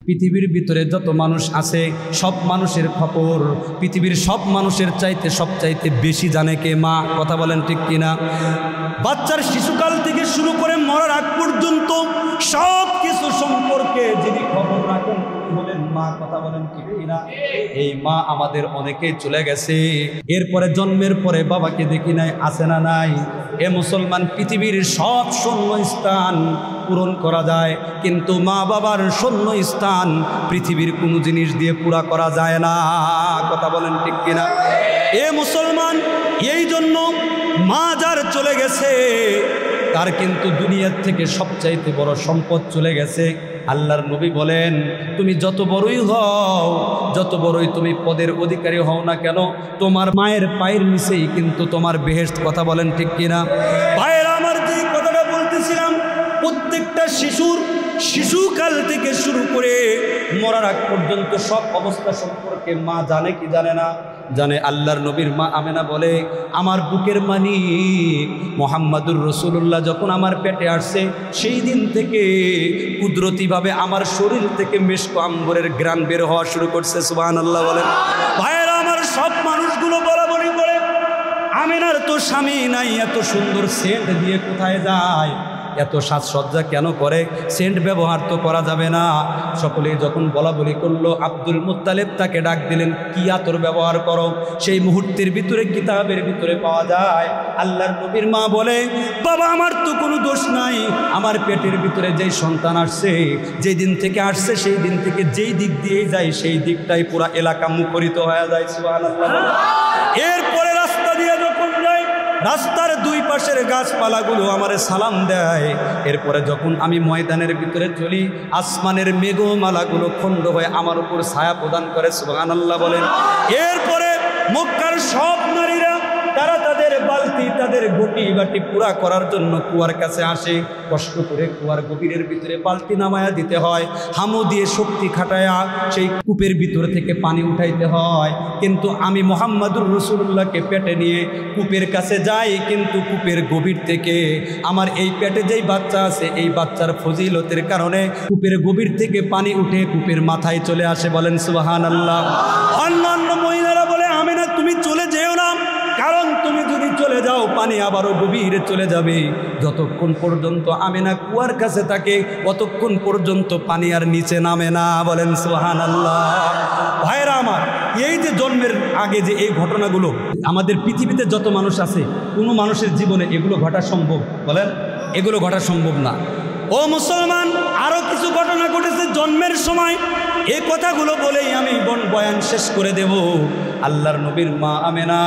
পৃথিবীর ভিতরে যত মানুষ আছে সব মানুষের খবর পৃথিবীর সব মানুষের চাইতে সবচাইতে বেশি জানে কে? মা। কথা বলেন ঠিক কিনা? বাচ্চার শিশুকাল থেকে শুরু করে মরার আগ পর্যন্ত সব কিছু সম্পর্কে যিনি খবর রাখেন বলেন মা। কথা বলেন ঠিক কিনা? এই মা আমাদের অনেকেই চলে গেছে। এরপরে জন্মের পরে বাবাকে দেখি নাই, আছে না নাই? এ মুসলমান, পৃথিবীর সব শূন্য স্থান পূরণ করা যায়, কিন্তু মা বাবার শূন্য স্থান পৃথিবীর কোনো জিনিস দিয়ে পুরা করা যায় না। কথা বলেন ঠিক কিনা? এ মুসলমান, এই জন্য মা যার চলে গেছে তার কিন্তু দুনিয়ার থেকে সবচাইতে বড় সম্পদ চলে গেছে। আল্লাহর নবী বলেন, তুমি যত বড়ই হও, যত বড়ই তুমি পদের অধিকারী হও না কেন, তোমার মায়ের পায়ের নিচেই কিন্তু তোমার বেহেশত। কথা বলেন ঠিক কিনা? ভাইয়েরা আমার, যে কথাটা বলতেছিলাম, প্রত্যেকটা শিশুকাল থেকে শুরু করে মরার আগ পর্যন্ত সব অবস্থা সম্পর্কে মা জানে কি জানে না? জানে। আল্লাহর নবীর মা আমেনা বলে, আমার বুকের মানিক মুহাম্মাদুর রাসূলুল্লাহ যখন আমার পেটে আসছে সেই দিন থেকে কুদরতিভাবে আমার শরীর থেকে মেশক আম্বরের ঘ্রাণ বের হওয়া শুরু করছে। সুবহানাল্লাহ বলেন। ভাইয়েরা আমার, সব মানুষগুলো বলাবলি করে আমেনার তো স্বামী নাই, এত সুন্দর সেন্ট দিয়ে কোথায় যায়, এত সাজসজ্জা কেন করে, সেন্ট ব্যবহার তো করা যাবে না। সকলেই যখন বলা বলি করলো, আব্দুল মুত্তালিব তাকে ডাক দিলেন, কি আতর ব্যবহার করো? সেই মুহূর্তের ভিতরে কিতাবের ভিতরে পাওয়া যায় আল্লাহর নবীর মা বলে, বাবা আমার তো কোনো দোষ নাই, আমার পেটের ভিতরে যেই সন্তান আসছে, যেই দিন থেকে আসছে সেই দিন থেকে যেই দিক দিয়ে যায় সেই দিকটাই পুরা এলাকা মুখরিত হয়ে যায়। সুবহানাল্লাহ। এরপরে রাস্তা দিয়ে যখন যায়, রাস্তার দুই পাশের গাছপালাগুলো আমারে সালাম দেয়। এরপরে যখন আমি ময়দানের ভিতরে চলি, আসমানের মেঘমালাগুলো খণ্ড হয়ে আমার উপর ছায়া প্রদান করে। সুবহানাল্লাহ বলেন। এরপরে মক্কার সব নারীরা তারা তাদের বালতি, তাদের ঘটি বাটি পুরা করার জন্য কুয়ার কাছে আসে। কষ্ট করে কুয়ার গভীরের ভিতরে বালতি নামায়া দিতে হয়, হামু দিয়ে শক্তি খাটায়া সেই কূপের ভিতর থেকে পানি উঠাইতে হয়। কিন্তু আমি মুহাম্মাদুর রাসূলুল্লাহকে পেটে নিয়ে কূপের কাছে যাই, কিন্তু কূপের গভীর থেকে আমার এই পেটে যেই বাচ্চা আছে, এই বাচ্চার ফজিলতের কারণে কূপের গভীর থেকে পানি উঠে কূপের মাথায় চলে আসে। বলেন সুবহানাল্লাহ। অন্যান্য মহিলারা বলে, আমেনা তুমি চলে যেও না, কারণ তুমি যদি চলে যাও পানি আবারও গভীরে চলে যাবে। যতক্ষণ পর্যন্ত আমেনা কুয়ার কাছে থাকে ততক্ষণ পর্যন্ত পানি আর নিচে নামে না। বলেন সুবহানাল্লাহ। ভাইরা আমার, এই যে জন্মের আগে যে এই ঘটনাগুলো, আমাদের পৃথিবীতে যত মানুষ আছে কোনো মানুষের জীবনে এগুলো ঘটা সম্ভব? বলেন, এগুলো ঘটা সম্ভব না। ও মুসলমান, আরও কিছু ঘটনা ঘটেছে জন্মের সময়। এই কথাগুলো বলেই আমি বয়ান শেষ করে দেব। আল্লাহর নবীর মা আমেনা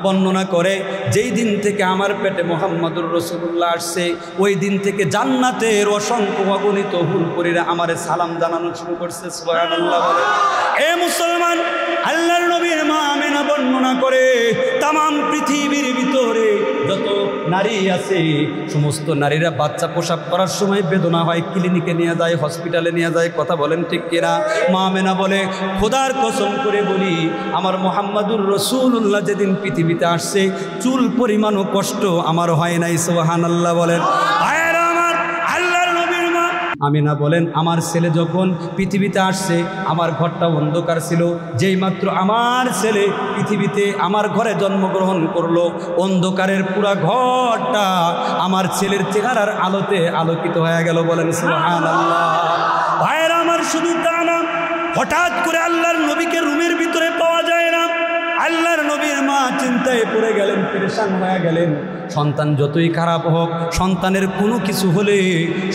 বর্ণনা করে, যেই দিন থেকে আমার পেটে মুহাম্মাদুর রাসূলুল্লাহ আসছে ওই দিন থেকে জান্নাতের অসংখ্য অগণিত হুরপুরীরা আমারে সালাম জানানো শুরু করছে। সুবহানাল্লাহ বলে। এ মুসলমান, আল্লাহর নবীর মা আমেনা বর্ণনা করে, তামাম পৃথিবীর ভিতরে যত নারী আছে সমস্ত নারীরা বাচ্চা প্রসব করার সময় বেদনা হয়, ক্লিনিকে নিয়ে যায়, হসপিটালে নিয়ে যায়। কথা বলেন ঠিক কিনা? মা আমেনা বলে, খোদার কসম করে বলি, আমার মুহাম্মাদুর রাসূলুল্লাহ যেদিন পৃথিবীতে আসছে চুল পরিমাণও কষ্ট আমার হয় নাই। সুবহানাল্লাহ বলেন। ভাইয়েরা আমার, আল্লাহর নবীর মা আমেনা বলেন, আমার ছেলে যখন পৃথিবীতে আসছে আমার ঘরটা অন্ধকার ছিল। যেই মাত্র আমার ছেলে পৃথিবীতে আমার ঘরে জন্মগ্রহণ করলো, অন্ধকারের পুরা ঘরটা আমার ছেলের চেহারার আলোতে আলোকিত হয়ে গেল। বলেন সুবহানাল্লাহ। ভাইয়েরা আমার, শুধু তা না, হঠাৎ করে আল্লাহর নবীকে রুমের ভিতরে পাওয়া যায় না। আল্লাহর নবীর মা চিন্তায় পড়ে গেলেন, পেরেশান হয়ে গেলেন। সন্তান যতই খারাপ হোক, সন্তানের কোনো কিছু হলে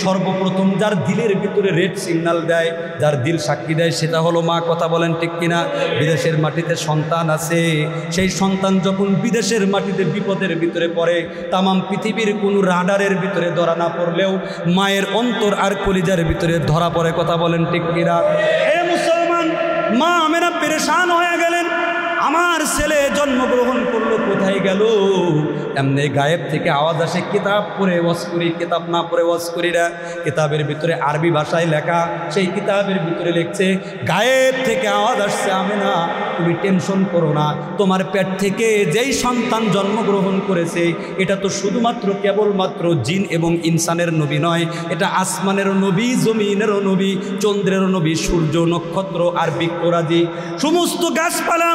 সর্বপ্রথম যার দিলের ভিতরে রেড সিগন্যাল দেয়, যার দিল সাক্ষী দেয়, সেটা হলো মা। কথা বলেন ঠিক কিনা? বিদেশের মাটিতে সন্তান আছে, সেই সন্তান যখন বিদেশের মাটিতে বিপদের ভিতরে পড়ে, তামাম পৃথিবীর কোনো রাডারের ভিতরে ধরা না পড়লেও মায়ের অন্তর আর কলিজার ভিতরে ধরা পড়ে। কথা বলেন ঠিক কিনা? এ মুসলমান, মা আমেনা পেরেশান হয়ে গেলেন। আমার ছেলে জন্মগ্রহণ করলো, কোথায় গেল? এমনি গায়েব থেকে আওয়াজ আসে, কিতাব পড়ে ওয়াজ করি, কিতাব না পড়ে ওয়াজ করি না। কিতাবের ভিতরে আরবি ভাষায় লেখা, সেই কিতাবের ভিতরে লিখছে, গায়েব থেকে আওয়াজ আসছে, আমেনা তুমি টেনশন করো না, তোমার পেট থেকে যেই সন্তান জন্মগ্রহণ করেছে এটা তো শুধুমাত্র কেবলমাত্র জিন এবং ইনসানের নবী নয়, এটা আসমানেরও নবী, জমিনেরও নবী, চন্দ্রেরও নবী, সূর্য, নক্ষত্র আর বৃক্ষরাজি, সমস্ত গাছপালা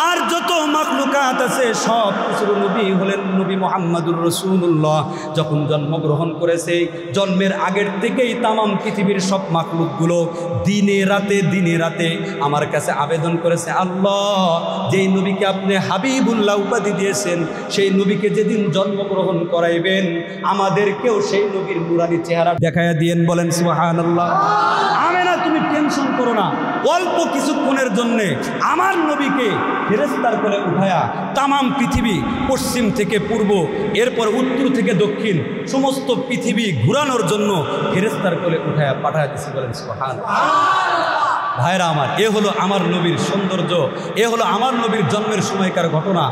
আর যত মাখলুকাত আছে সব কিছুর নবী হলেন নবী মুহাম্মদুর রাসূলুল্লাহ। যখন জন্মগ্রহণ করেছে, জন্মের আগের থেকেই তামাম পৃথিবীর সব মাখলুকগুলো দিনে রাতে আমার কাছে আবেদন করেছে, আল্লাহ যেই নবীকে আপনি হাবিবুল্লাহ উপাধি দিয়েছেন, সেই নবীকে যেদিন জন্মগ্রহণ করাইবেন আমাদেরকেও সেই নবীর নুরানি চেহারা দেখায়া দিয়েন। বলেন সুবহানাল্লাহ। আমেনা তুমি টেনশন করো না, অল্প কিছুক্ষণের জন্যে আমার নবীকে ফেরেশতার কোলে উঠায়া তামাম পৃথিবী, পশ্চিম থেকে পূর্ব, এরপর উত্তর থেকে দক্ষিণ, সমস্ত পৃথিবী ঘুরানোর জন্য ফেরেশতার কোলে উঠায়া পাঠায়া দিছি। বলেন সুবহানাল্লাহ। ভাইরা আমার, এ হলো আমার নবীর সৌন্দর্য, এ হলো আমার নবীর জন্মের সময়কার ঘটনা।